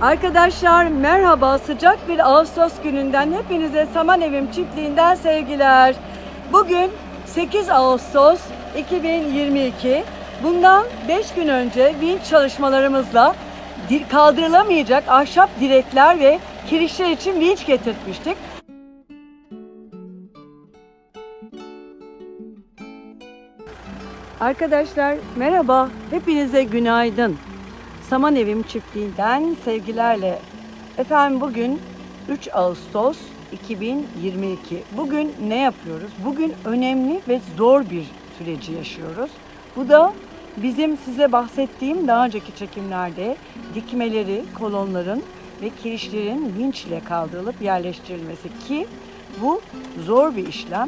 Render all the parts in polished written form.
Arkadaşlar merhaba, sıcak bir Ağustos gününden hepinize Saman Evim Çiftliği'nden sevgiler. Bugün 8 Ağustos 2022. Bundan 5 gün önce vinç çalışmalarımızla kaldırılamayacak ahşap direkler ve kirişler için vinç getirtmiştik. Arkadaşlar merhaba, hepinize günaydın. Saman Evim Çiftliği'nden sevgilerle. Efendim bugün 3 Ağustos 2022. Bugün ne yapıyoruz? Bugün önemli ve zor bir süreci yaşıyoruz. Bu da bizim size bahsettiğim daha önceki çekimlerde dikmeleri, kolonların ve kirişlerin vinç ile kaldırılıp yerleştirilmesi ki bu zor bir işlem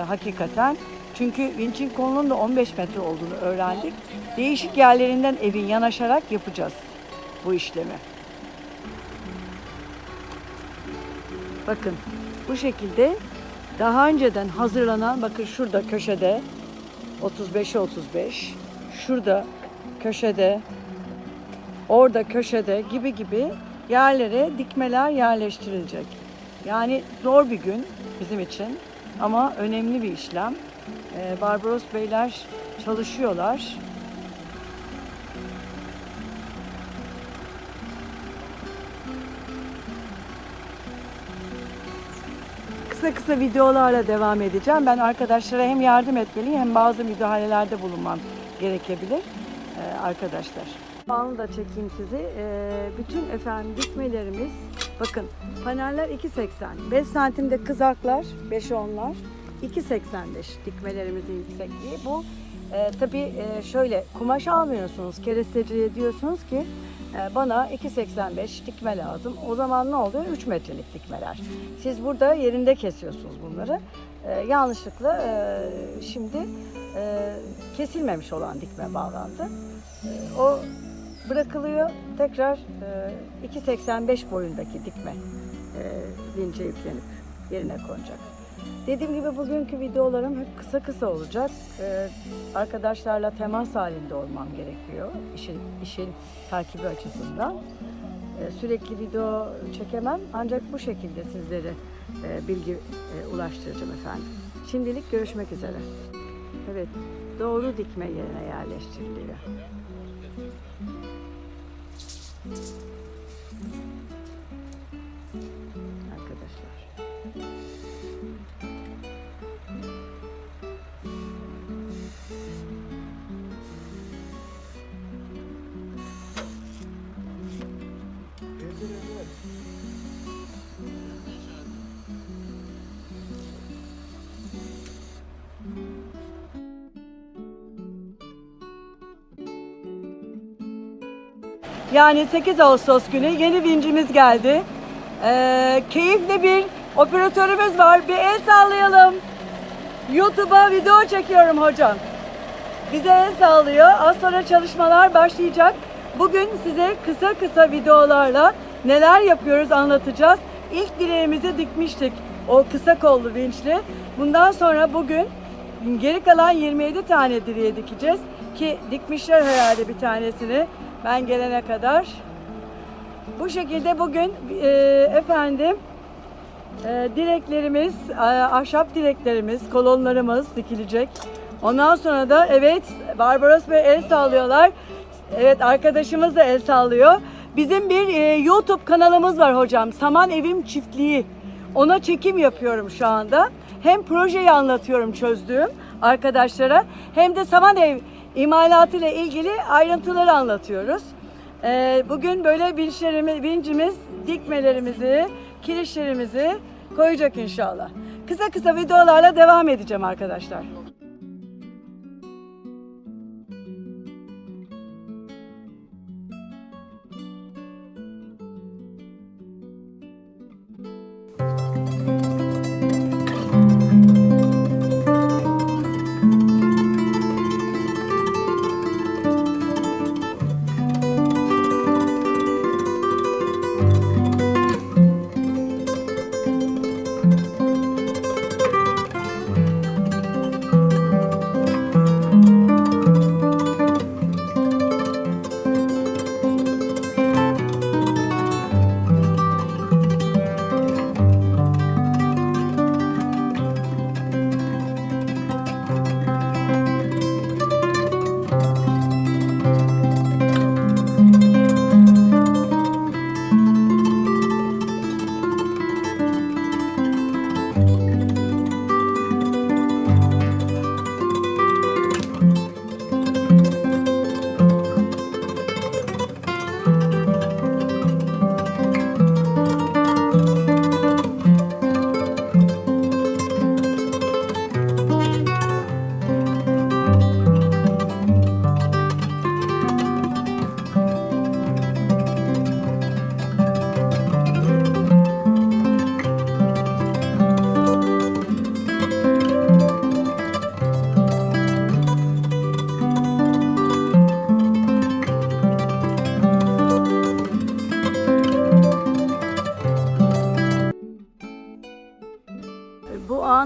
hakikaten. Çünkü vinçin kolunun da 15 metre olduğunu öğrendik. Değişik yerlerinden evin yanaşarak yapacağız bu işlemi. Bakın bu şekilde daha önceden hazırlanan, bakın şurada köşede 35'e 35, şurada köşede, orada köşede gibi yerlere dikmeler yerleştirilecek. Yani zor bir gün bizim için ama önemli bir işlem. Barbaros Beyler çalışıyorlar. Kısa videolarla devam edeceğim. Ben arkadaşlara hem yardım etmeliyim hem bazı müdahalelerde bulunmam gerekebilir arkadaşlar. Bağını da çekeyim sizi. Bütün efendim dikmelerimiz, bakın paneller 2.80, 5 santimde kızaklar, 5-10'lar. 2.85 dikmelerimizin yüksekliği. Bu tabii şöyle kumaş almıyorsunuz, keresteciye diyorsunuz ki bana 2.85 dikme lazım. O zaman ne oluyor? 3 metrelik dikmeler. Siz burada yerinde kesiyorsunuz bunları. Yanlışlıkla şimdi kesilmemiş olan dikme bağlandı. O bırakılıyor. Tekrar 2.85 boyundaki dikme vinçe yüklenip yerine konacak. Dediğim gibi bugünkü videolarım hep kısa olacak. Arkadaşlarla temas halinde olmam gerekiyor işin takibi açısından. Sürekli video çekemem ancak bu şekilde sizlere bilgi ulaştıracağım efendim. Şimdilik görüşmek üzere. Evet, doğru dikme yerine yerleştiriliyor. Arkadaşlar. Yani 8 Ağustos günü yeni vincimiz geldi. Keyifli bir operatörümüz var. Bir el sallayalım. YouTube'a video çekiyorum hocam. Bize el sallıyor. Az sonra çalışmalar başlayacak. Bugün size kısa videolarla neler yapıyoruz anlatacağız. İlk direğimizi dikmiştik. O kısa kollu vinçli. Bundan sonra bugün geri kalan 27 tane direğe dikeceğiz. Ki dikmişler herhalde bir tanesini. Ben gelene kadar. Bu şekilde bugün efendim direklerimiz, ahşap direklerimiz, kolonlarımız dikilecek. Ondan sonra da evet Barbaros Bey el sallıyorlar. Evet arkadaşımız da el sallıyor. Bizim bir YouTube kanalımız var hocam. Saman Evim Çiftliği. Ona çekim yapıyorum şu anda. Hem projeyi anlatıyorum çözdüğüm arkadaşlara hem de saman ev imalatı ile ilgili ayrıntıları anlatıyoruz. Bugün böyle vincimiz dikmelerimizi, kirişlerimizi koyacak inşallah. Kısa videolarla devam edeceğim arkadaşlar.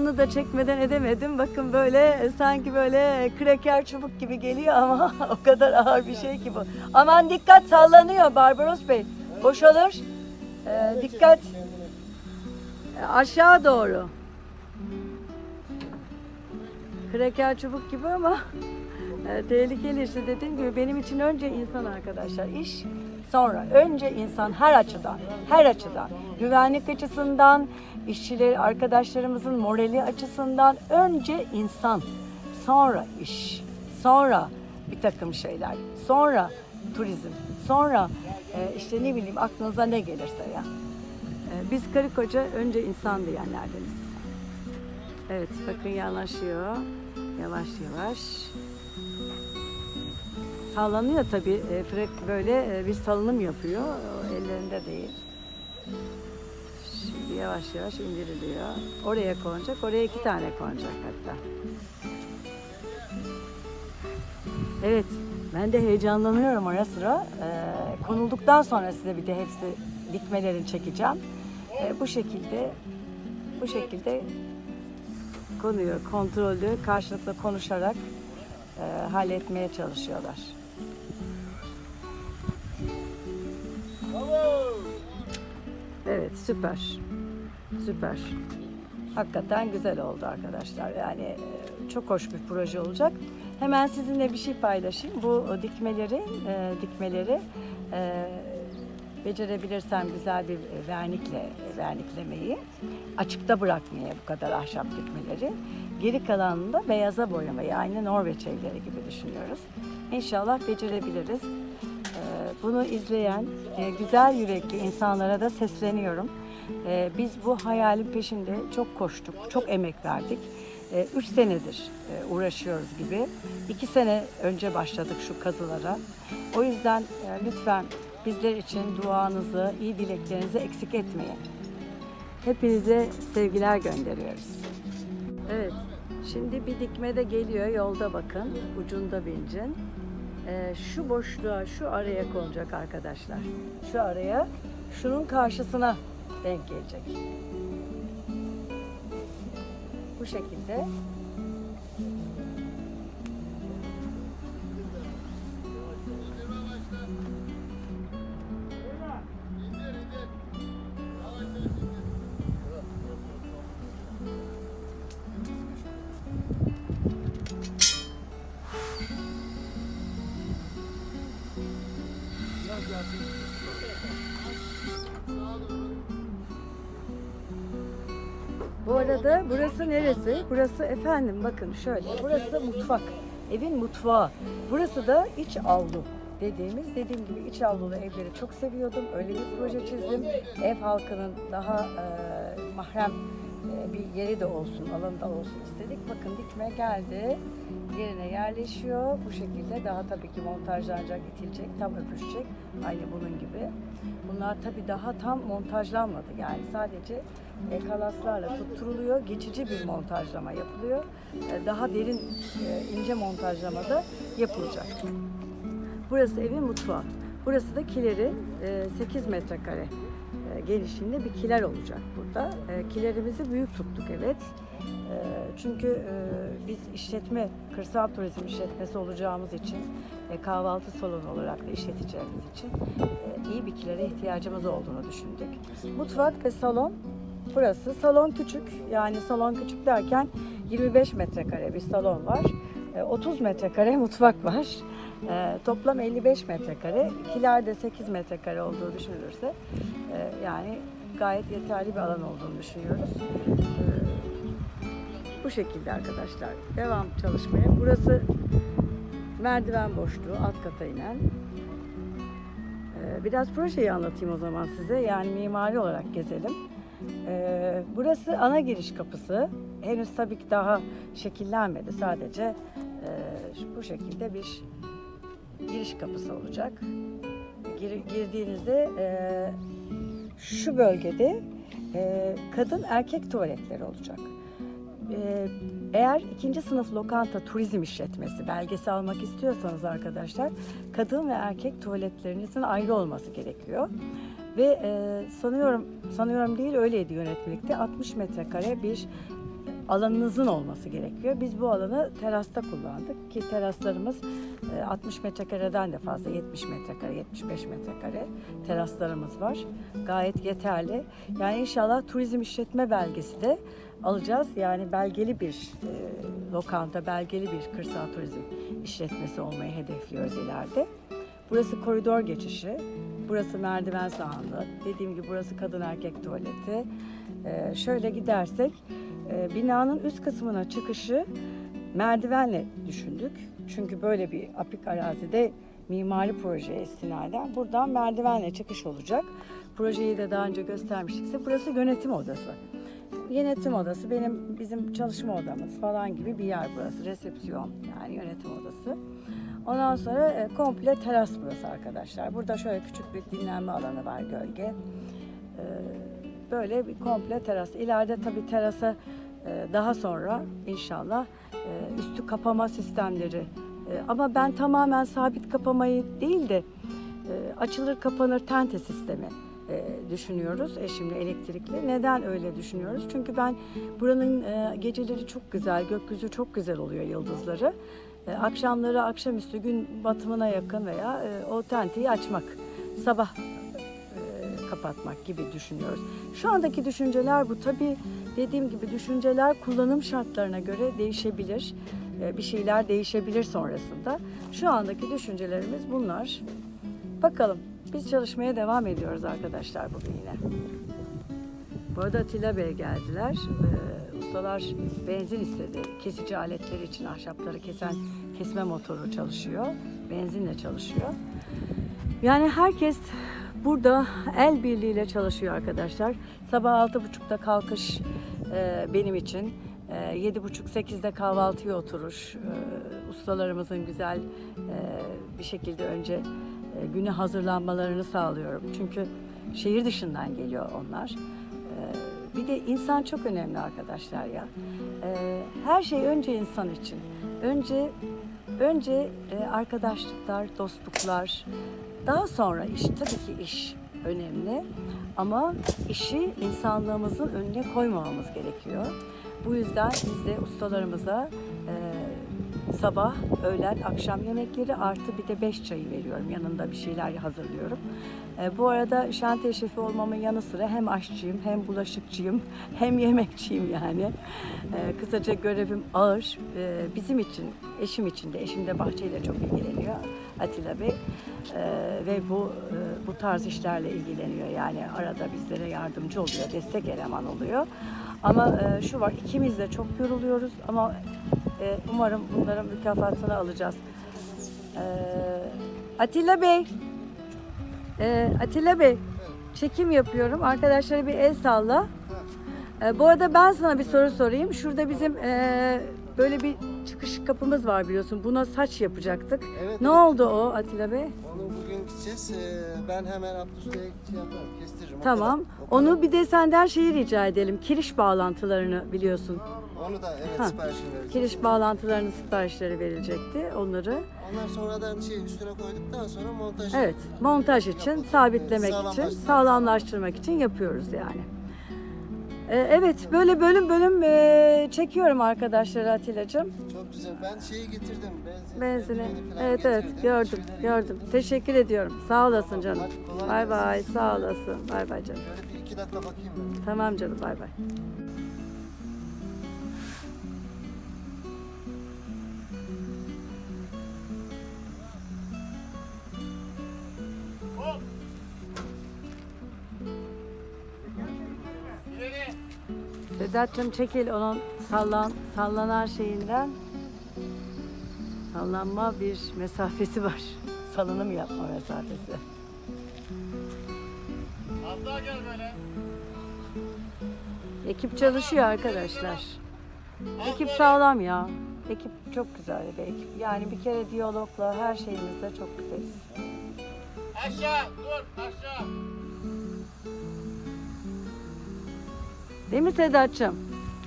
Onu da çekmeden edemedim. Bakın böyle sanki böyle kraker çubuk gibi geliyor ama o kadar ağır bir şey ki bu. Aman dikkat, sallanıyor Barbaros Bey. Boşalır. Dikkat. Aşağı doğru. Kraker çubuk gibi ama tehlikeli işte, dediğim gibi benim için önce insan arkadaşlar. İş sonra. Önce insan, her açıdan. Her açıdan. Güvenlik açısından, işçiler, arkadaşlarımızın morali açısından önce insan. Sonra iş. Sonra bir takım şeyler. Sonra turizm. Sonra işte ne bileyim, aklınıza ne gelirse ya. Biz karı koca önce insan diyenlerdeniz. Evet, bakın yanaşıyor. Yavaş yavaş. Sallanıyor tabii. Frek böyle bir salınım yapıyor. Ellerinde değil. Şimdi yavaş yavaş indiriliyor. Oraya konacak. Oraya 2 tane konacak hatta. Evet. Ben de heyecanlanıyorum ara sıra. Konulduktan sonra size bir de hepsi dikmelerini çekeceğim. Bu şekilde konuyu kontrollü, karşılıklı konuşarak halletmeye çalışıyorlar. Evet, süper. Süper. Hakikaten güzel oldu arkadaşlar. Yani çok hoş bir proje olacak. Hemen sizinle bir şey paylaşayım. Bu dikmeleri becerebilirsem güzel bir verniklemeyi, açıkta bırakmaya bu kadar ahşap dikmeleri, geri kalanını da beyaza boyamayı, aynı Norveç evleri gibi düşünüyoruz. İnşallah becerebiliriz. Bunu izleyen güzel yürekli insanlara da sesleniyorum. Biz bu hayalin peşinde çok koştuk, çok emek verdik. 3 senedir uğraşıyoruz gibi. 2 sene önce başladık şu kazılara. O yüzden lütfen bizler için duanızı, iyi dileklerinizi eksik etmeyin. Hepinize sevgiler gönderiyoruz. Evet, şimdi bir dikme de geliyor. Yolda bakın, ucunda bincin. Şu boşluğa, şu araya konacak arkadaşlar. Şu araya, şunun karşısına denk gelecek. Bu şekilde. Bu arada burası neresi? Burası efendim bakın şöyle. Burası mutfak. Evin mutfağı. Burası da iç avlu dediğim gibi iç avlulu evleri çok seviyordum. Öyle bir proje çizdim. Ev halkının daha mahrem bir yeri de olsun, alanı da olsun istedik. Bakın dikme geldi. Yerine yerleşiyor. Bu şekilde daha tabii ki montajlanacak, itilecek, tam öpüşecek. Aynı bunun gibi. Bunlar tabii daha tam montajlanmadı. Yani sadece kalaslarla tutturuluyor. Geçici bir montajlama yapılıyor. Daha derin, ince montajlama da yapılacak. Burası evin mutfağı. Burası da kileri 8 metrekare genişliğinde bir kiler olacak burada. Kilerimizi büyük tuttuk, evet. Çünkü biz işletme, kırsal turizm işletmesi olacağımız için, kahvaltı salonu olarak da işleteceğimiz için iyi bir kilere ihtiyacımız olduğunu düşündük. Mutfak ve salon burası. Salon küçük, yani salon küçük derken 25 metrekare bir salon var. 30 metrekare mutfak var. Toplam 55 metrekare. Kilerde 8 metrekare olduğu düşünülürse yani gayet yeterli bir alan olduğunu düşünüyoruz. Bu şekilde arkadaşlar. Devam çalışmaya. Burası merdiven boşluğu, alt kata inen. Biraz projeyi anlatayım o zaman size. Yani mimari olarak gezelim. Burası ana giriş kapısı. Henüz tabii ki daha şekillenmedi. Sadece bu şekilde bir giriş kapısı olacak. Girdiğinizde şu bölgede kadın erkek tuvaletleri olacak. Eğer 2. sınıf lokanta turizm işletmesi belgesi almak istiyorsanız arkadaşlar, kadın ve erkek tuvaletlerinizin ayrı olması gerekiyor. Ve sanıyorum değil, öyleydi yönetmelikte, 60 metrekare bir alanınızın olması gerekiyor. Biz bu alanı terasta kullandık ki teraslarımız 60 metrekareden de fazla, 70 metrekare, 75 metrekare teraslarımız var. Gayet yeterli. Yani inşallah turizm işletme belgesi de alacağız. Yani belgeli bir lokanta, belgeli bir kırsal turizm işletmesi olmayı hedefliyoruz ileride. Burası koridor geçişi, burası merdiven sahanlığı, dediğim gibi burası kadın erkek tuvaleti. Şöyle gidersek binanın üst kısmına çıkışı merdivenle düşündük. Çünkü böyle bir apik arazide mimari projeye istinaden buradan merdivenle çıkış olacak. Projeyi de daha önce göstermiştikse burası yönetim odası. Yönetim odası bizim çalışma odamız falan gibi bir yer burası. Resepsiyon yani yönetim odası. Ondan sonra komple teras burası arkadaşlar. Burada şöyle küçük bir dinlenme alanı var, gölge. Böyle bir komple teras. İleride tabii terasa daha sonra inşallah üstü kapama sistemleri. Ama ben tamamen sabit kapamayı değil de açılır kapanır tente sistemi düşünüyoruz eşimle elektrikli. Neden öyle düşünüyoruz? Çünkü ben buranın geceleri çok güzel, gökyüzü çok güzel oluyor, yıldızları. Akşamları akşamüstü gün batımına yakın veya o tenteyi açmak, sabah kapatmak gibi düşünüyoruz. Şu andaki düşünceler bu. Tabii dediğim gibi düşünceler kullanım şartlarına göre değişebilir. Bir şeyler değişebilir sonrasında. Şu andaki düşüncelerimiz bunlar. Bakalım. Biz çalışmaya devam ediyoruz arkadaşlar bugün yine. Bu arada Atilla Bey geldiler. Ustalar benzin istedi. Kesici aletleri için ahşapları kesme motoru çalışıyor. Benzinle çalışıyor. Yani herkes burada el birliğiyle çalışıyor arkadaşlar. Sabah 6.30'da kalkış benim için. 7.30-8'de kahvaltıya oturuş. Ustalarımızın güzel bir şekilde önce güne hazırlanmalarını sağlıyorum. Çünkü şehir dışından geliyor onlar. Bir de insan çok önemli arkadaşlar ya. Her şey önce insan için. Önce arkadaşlıklar, dostluklar. Daha sonra iş, tabii ki iş önemli. Ama işi insanlığımızın önüne koymamamız gerekiyor. Bu yüzden biz de ustalarımıza sabah, öğlen, akşam yemekleri artı bir de 5 çayı veriyorum. Yanında bir şeyler hazırlıyorum. Bu arada şantiye şefi olmamın yanı sıra hem aşçıyım, hem bulaşıkçıyım, hem yemekçiyim yani. Kısaca görevim ağır. Bizim için, eşim için de, eşim de bahçeyle çok ilgileniyor Atilla Bey. Ve bu tarz işlerle ilgileniyor. Yani arada bizlere yardımcı oluyor, destek eleman oluyor. Ama şu var, ikimiz de çok yoruluyoruz ama umarım bunların mükafatını alacağız. Atilla Bey, çekim yapıyorum. Arkadaşlara bir el salla. Bu arada ben sana bir soru sorayım. Şurada bizim böyle bir çıkış kapımız var biliyorsun. Buna saç yapacaktık. Evet, ne oldu o Atilla Bey? Onu bugün gideceğiz. Ben hemen Abdüs'e yaparım, kestiririm. Tamam. Onu bir de senden şeyi rica edelim. Kiriş bağlantılarını biliyorsun. Onu da siparişini vereceğiz. Kiriş bağlantılarının siparişleri verilecekti. Onları. Onlar sonradan üstüne koyduktan sonra montaj. Evet, montaj için, sabitlemek için, Sağlamlaştırmak. sağlamlaştırmak için yapıyoruz yani. Evet, böyle bölüm çekiyorum arkadaşlar Atilla'cığım. Çok güzel. Ben şeyi getirdim. Benzini. eldiveni falan Evet, getirdim. gördüm. Teşekkür ediyorum. Sağ olasın canım. Hadi kolay Bay gelsin. bay, sağ olasın. Bay bay canım. Şöyle bir 2 dakika bakayım ben. Tamam canım, bay bay. Sedat'cığım çekil onun sallanan şeyinden. Sallanma bir mesafesi var. Salınım yapma mesafesi. Az daha gel böyle. Ekip çalışıyor arkadaşlar. Ekip sağlam ya. Ekip çok güzel bir ekip. Yani bir kere diyalogla her şeyimizde çok güzeliz. Aşağı dur aşağı. Değil mi Sedat'cığım?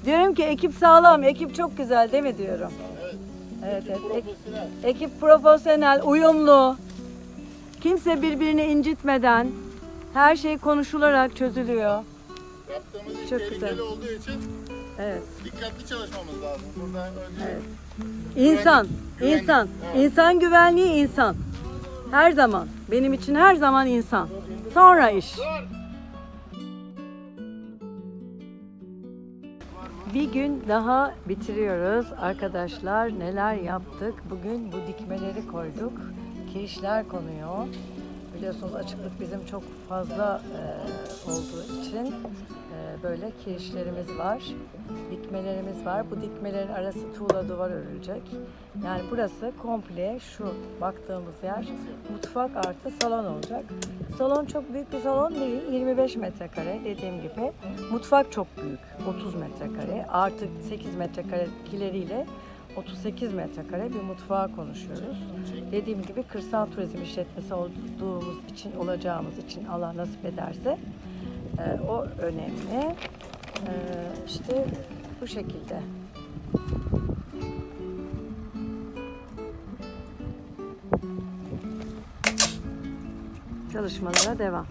Diyorum ki ekip sağlam, ekip çok güzel değil mi diyorum. Evet. Profesyonel. Ekip profesyonel, uyumlu. Kimse birbirini incitmeden her şey konuşularak çözülüyor. Yaptığımız iş Çok tehlikeli güzel. olduğu için Evet. Dikkatli çalışmamız lazım. Burada önce Evet. İnsan, güvenlik. insan. Evet. İnsan güvenliği insan. Her zaman. Benim için her zaman insan. Sonra iş. dur. Bir gün daha bitiriyoruz arkadaşlar. Neler yaptık? Bugün bu dikmeleri koyduk. Kirişler konuyor. Biliyorsunuz açıklık bizim çok fazla olduğu için böyle kirişlerimiz var. Dikmelerimiz var. Bu dikmelerin arası tuğla duvar örülecek. Yani burası komple şu baktığımız yer mutfak artı salon olacak. Salon çok büyük bir salon değil. 25 metrekare dediğim gibi. Mutfak çok büyük. 30 metrekare. Artı 8 metrekareleriyle 38 metrekare bir mutfağa konuşuyoruz. Dediğim gibi kırsal turizm işletmesi olduğumuz için, olacağımız için Allah nasip ederse o önemli. İşte bu şekilde. Çalışmalara devam.